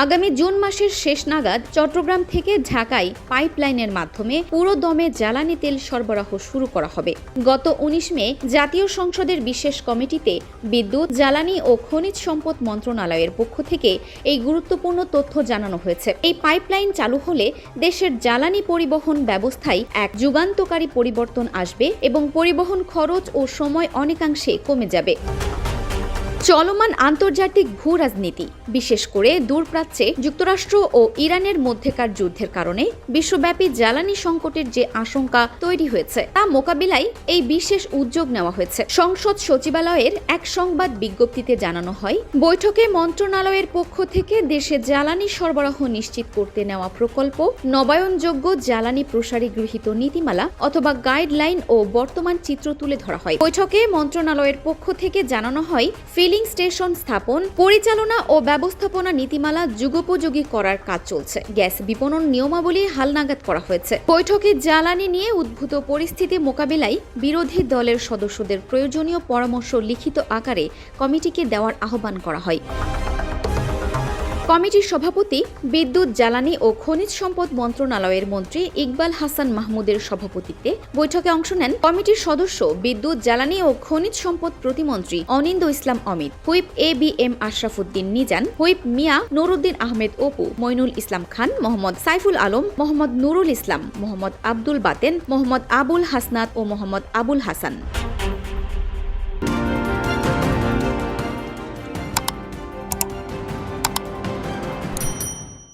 আগামী জুন মাসের শেষ নাগাদ চট্টগ্রাম থেকে ঢাকায় পাইপলাইনের মাধ্যমে পুরো দমে জ্বালানি তেল সরবরাহ শুরু করা হবে। গত ১৯ মে জাতীয় সংসদের বিশেষ কমিটিতে বিদ্যুৎ, জ্বালানি ও খনিজ সম্পদ মন্ত্রণালয়ের পক্ষ থেকে এই গুরুত্বপূর্ণ তথ্য জানানো হয়েছে। এই পাইপলাইন চালু হলে দেশের জ্বালানি পরিবহন ব্যবস্থায় এক যুগান্তকারী পরিবর্তন আসবে এবং পরিবহন খরচ ও সময় অনেকাংশে কমে যাবে। চলমান আন্তর্জাতিক ভূ রাজনীতি, বিশেষ করে দূরপ্রাচ্যে যুক্তরাষ্ট্র ও ইরানের মধ্যেকার যুদ্ধের কারণে বিশ্বব্যাপী জ্বালানি সংকটের যে আশঙ্কা তৈরি হয়েছে তা মোকাবিলায় এই বিশেষ উদ্যোগ নেওয়া হয়েছে। সংসদ সচিবালয়ের এক সংবাদ বিজ্ঞপ্তিতে জানানো হয়, বৈঠকে মন্ত্রণালয়ের পক্ষ থেকে দেশে জ্বালানি সরবরাহ নিশ্চিত করতে নেওয়া প্রকল্প, নবায়নযোগ্য জ্বালানি প্রসারী গৃহীত নীতিমালা অথবা গাইডলাইন ও বর্তমান চিত্র তুলে ধরা হয়। বৈঠকে মন্ত্রণালয়ের পক্ষ থেকে জানানো হয়, ফিলিং স্টেশন স্থাপন, পরিচালনা ও ব্যবস্থাপনা নীতিমালা যুগোপযোগী করার কাজ চলছে। গ্যাস বিপণন নিয়মাবলী হালনাগাদ করা হয়েছে। বৈঠকে জ্বালানি নিয়ে উদ্ভূত পরিস্থিতি মোকাবিলায় বিরোধী দলের সদস্যদের প্রয়োজনীয় পরামর্শ লিখিত আকারে কমিটিকে দেওয়ার আহ্বান করা হয়। কমিটির সভাপতি বিদ্যুৎ, জ্বালানি ও খনিজ সম্পদ মন্ত্রণালয়ের মন্ত্রী ইকবাল হাসান মাহমুদের সভাপতিত্বে বৈঠকে অংশ নেন কমিটির সদস্য বিদ্যুৎ, জ্বালানি ও খনিজ সম্পদ প্রতিমন্ত্রী অনিন্দ ইসলাম অমিত, হুইপ ABM আশরাফুদ্দিন নিজান, হুইপ মিয়া নুরুদ্দিন আহমেদ অপু, মইনুল ইসলাম খান, মোহাম্মদ সাইফুল আলম, মোহাম্মদ নুরুল ইসলাম, মোহাম্মদ আব্দুল বাতেন, মোহাম্মদ আবুল হাসনাত ও মোহাম্মদ আবুল হাসান।